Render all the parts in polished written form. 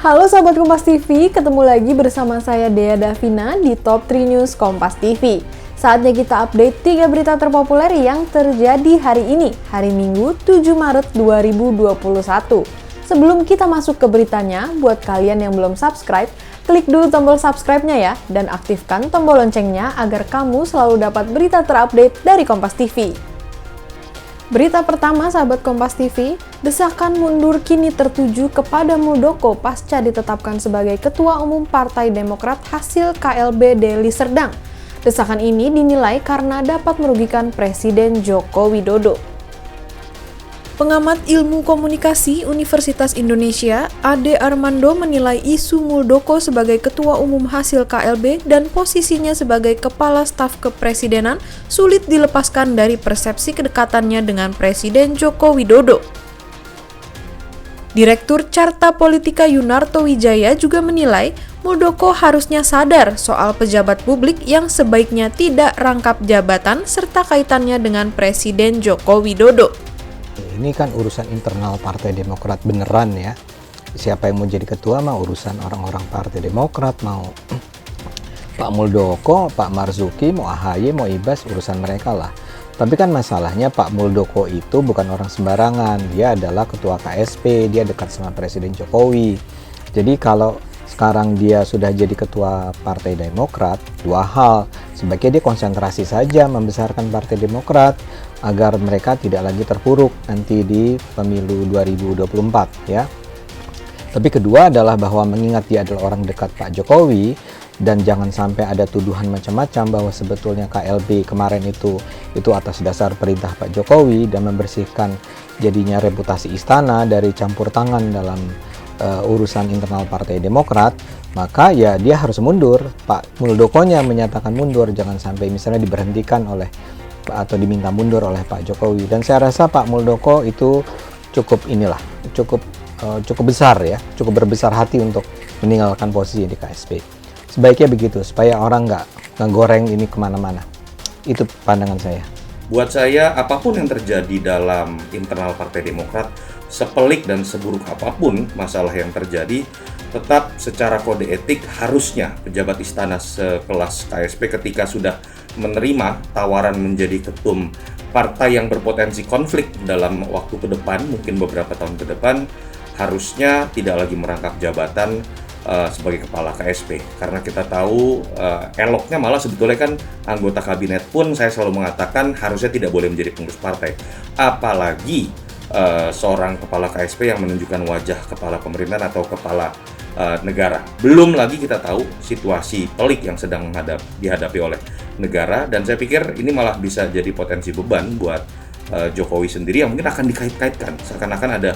Halo Sobat Kompas TV, ketemu lagi bersama saya Dea Davina di Top 3 News Kompas TV. Saatnya kita update 3 berita terpopuler yang terjadi hari ini, hari Minggu 7 Maret 2021. Sebelum kita masuk ke beritanya, buat kalian yang belum subscribe, klik dulu tombol subscribe-nya ya, dan aktifkan tombol loncengnya agar kamu selalu dapat berita terupdate dari Kompas TV. Berita pertama, sahabat Kompas TV, desakan mundur kini tertuju kepada Muldoko pasca ditetapkan sebagai Ketua Umum Partai Demokrat hasil KLB Deli Serdang. Desakan ini dinilai karena dapat merugikan Presiden Joko Widodo. Pengamat ilmu komunikasi Universitas Indonesia, Ade Armando menilai isu Muldoko sebagai Ketua Umum hasil KLB dan posisinya sebagai Kepala Staf Kepresidenan sulit dilepaskan dari persepsi kedekatannya dengan Presiden Joko Widodo. Direktur Carta Politika Yunarto Wijaya juga menilai Muldoko harusnya sadar soal pejabat publik yang sebaiknya tidak rangkap jabatan serta kaitannya dengan Presiden Joko Widodo. Ini kan urusan internal Partai Demokrat beneran ya. Siapa yang mau jadi ketua mah urusan orang-orang Partai Demokrat, mau Pak Muldoko, Pak Marzuki, mau AHY, mau Ibas, urusan mereka lah. Tapi kan masalahnya Pak Muldoko itu bukan orang sembarangan. Dia adalah ketua KSP, dia dekat sama Presiden Jokowi. Jadi kalau sekarang dia sudah jadi ketua Partai Demokrat, dua hal. Sebaiknya dia konsentrasi saja membesarkan Partai Demokrat agar mereka tidak lagi terpuruk nanti di pemilu 2024 ya. Tapi kedua adalah bahwa mengingat dia adalah orang dekat Pak Jokowi dan jangan sampai ada tuduhan macam-macam bahwa sebetulnya KLB kemarin itu atas dasar perintah Pak Jokowi dan membersihkan jadinya reputasi istana dari campur tangan dalam urusan internal Partai Demokrat, maka ya dia harus mundur. Pak Muldokonya menyatakan mundur, jangan sampai misalnya diberhentikan oleh atau diminta mundur oleh Pak Jokowi. Dan saya rasa Pak Muldoko itu cukup besar ya, cukup berbesar hati untuk meninggalkan posisi di KSP. Sebaiknya begitu supaya orang nggak ngegoreng ini kemana-mana. Itu pandangan saya. Buat saya, apapun yang terjadi dalam internal Partai Demokrat, sepelik dan seburuk apapun masalah yang terjadi, tetap secara kode etik harusnya pejabat istana sekelas KSP ketika sudah menerima tawaran menjadi ketum partai yang berpotensi konflik dalam waktu ke depan, mungkin beberapa tahun ke depan, harusnya tidak lagi merangkap jabatan sebagai kepala KSP, karena kita tahu eloknya malah sebetulnya kan anggota kabinet pun saya selalu mengatakan harusnya tidak boleh menjadi pengurus partai, apalagi seorang kepala KSP yang menunjukkan wajah kepala pemerintahan atau kepala negara. Belum lagi kita tahu situasi pelik yang sedang dihadapi oleh negara, dan saya pikir ini malah bisa jadi potensi beban buat Jokowi sendiri yang mungkin akan dikait-kaitkan seakan-akan ada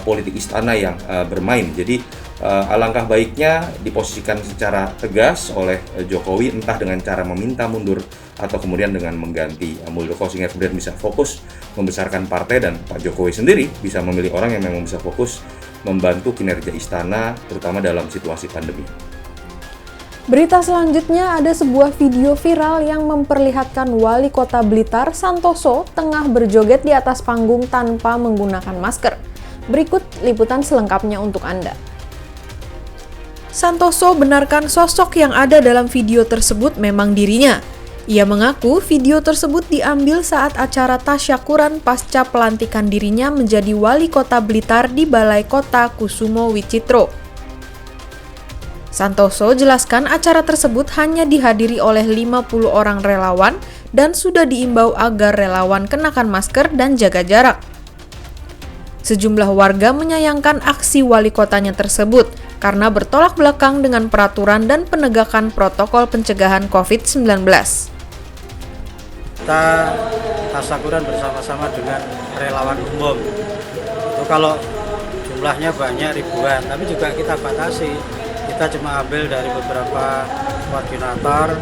politik istana yang bermain. Jadi alangkah baiknya diposisikan secara tegas oleh Jokowi, entah dengan cara meminta mundur atau kemudian dengan mengganti Muldoko sehingga kemudian bisa fokus membesarkan partai dan Pak Jokowi sendiri bisa memilih orang yang memang bisa fokus membantu kinerja istana terutama dalam situasi pandemi. Berita selanjutnya, ada sebuah video viral yang memperlihatkan Wali Kota Blitar, Santoso, tengah berjoget di atas panggung tanpa menggunakan masker. Berikut liputan selengkapnya untuk Anda. Santoso benarkan sosok yang ada dalam video tersebut memang dirinya. Ia mengaku video tersebut diambil saat acara tasyakuran pasca pelantikan dirinya menjadi Wali Kota Blitar di Balai Kota Kusumo Wicitro. Santoso jelaskan acara tersebut hanya dihadiri oleh 50 orang relawan dan sudah diimbau agar relawan kenakan masker dan jaga jarak. Sejumlah warga menyayangkan aksi wali kotanya tersebut karena bertolak belakang dengan peraturan dan penegakan protokol pencegahan COVID-19. Kita tasyakuran bersama-sama dengan relawan umum. Itu kalau jumlahnya banyak ribuan, tapi juga kita batasi. Kita cuma ambil dari beberapa koordinator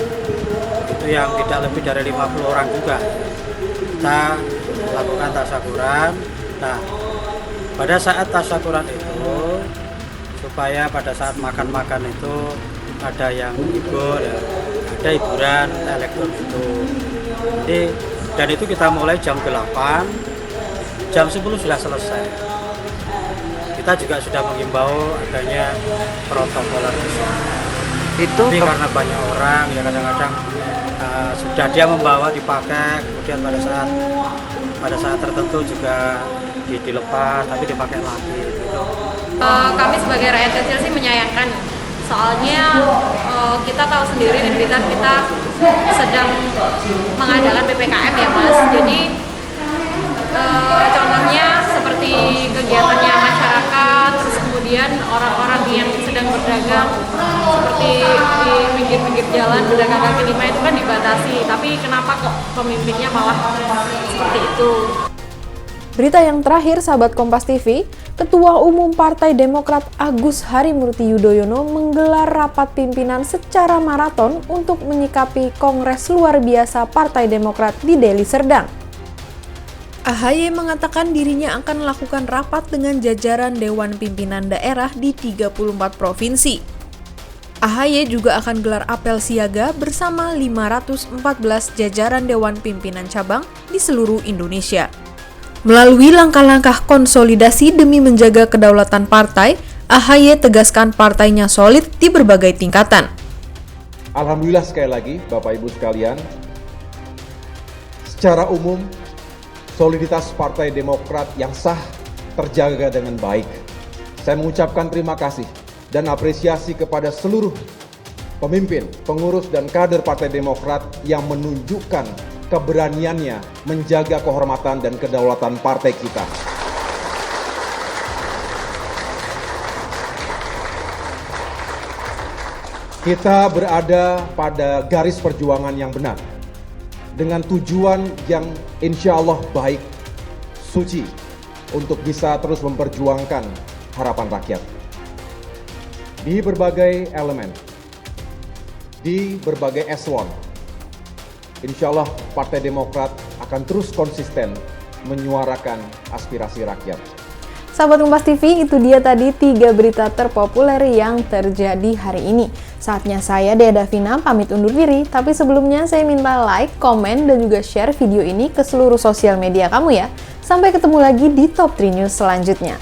itu yang tidak lebih dari 50 orang juga. Kita lakukan tasyakuran. Nah, pada saat tasyakuran itu supaya pada saat makan-makan itu ada yang hibur ya, ada hiburan elektron itu. Jadi dan itu kita mulai jam 8, jam 10 sudah selesai. kita juga sudah mengimbau adanya protokoler Itu tapi karena banyak orang ya kadang-kadang sudah dia membawa dipakai, kemudian pada saat tertentu juga dilepas tapi dipakai lagi gitu. Kami sebagai rakyat kecil sih menyayangkan, soalnya kita tahu sendiri di Blitar kita sedang mengadakan PPKM ya Mas, jadi contohnya seperti kegiatannya masyarakat, terus kemudian orang-orang yang sedang berdagang seperti di pinggir-pinggir jalan pedagang kaki lima itu kan dibatasi, tapi kenapa kok pemimpinnya malah seperti itu? Berita yang terakhir, sahabat Kompas TV, Ketua Umum Partai Demokrat Agus Harimurti Yudhoyono menggelar rapat pimpinan secara maraton untuk menyikapi Kongres Luar Biasa Partai Demokrat di Deli Serdang. AHY mengatakan dirinya akan melakukan rapat dengan jajaran Dewan Pimpinan Daerah di 34 provinsi. AHY juga akan gelar apel siaga bersama 514 jajaran Dewan Pimpinan Cabang di seluruh Indonesia. Melalui langkah-langkah konsolidasi demi menjaga kedaulatan partai, AHY tegaskan partainya solid di berbagai tingkatan. Alhamdulillah sekali lagi Bapak Ibu sekalian, secara umum soliditas Partai Demokrat yang sah terjaga dengan baik. Saya mengucapkan terima kasih dan apresiasi kepada seluruh pemimpin, pengurus, dan kader Partai Demokrat yang menunjukkan keberaniannya menjaga kehormatan dan kedaulatan partai kita. Kita berada pada garis perjuangan yang benar, dengan tujuan yang insya Allah baik, suci, untuk bisa terus memperjuangkan harapan rakyat. Di berbagai elemen, di berbagai eselon, insya Allah Partai Demokrat akan terus konsisten menyuarakan aspirasi rakyat. Sahabat Kompas TV, itu dia tadi 3 berita terpopuler yang terjadi hari ini. Saatnya saya, Dea Davina, pamit undur diri. Tapi sebelumnya saya minta like, komen, dan juga share video ini ke seluruh sosial media kamu ya. Sampai ketemu lagi di Top 3 News selanjutnya.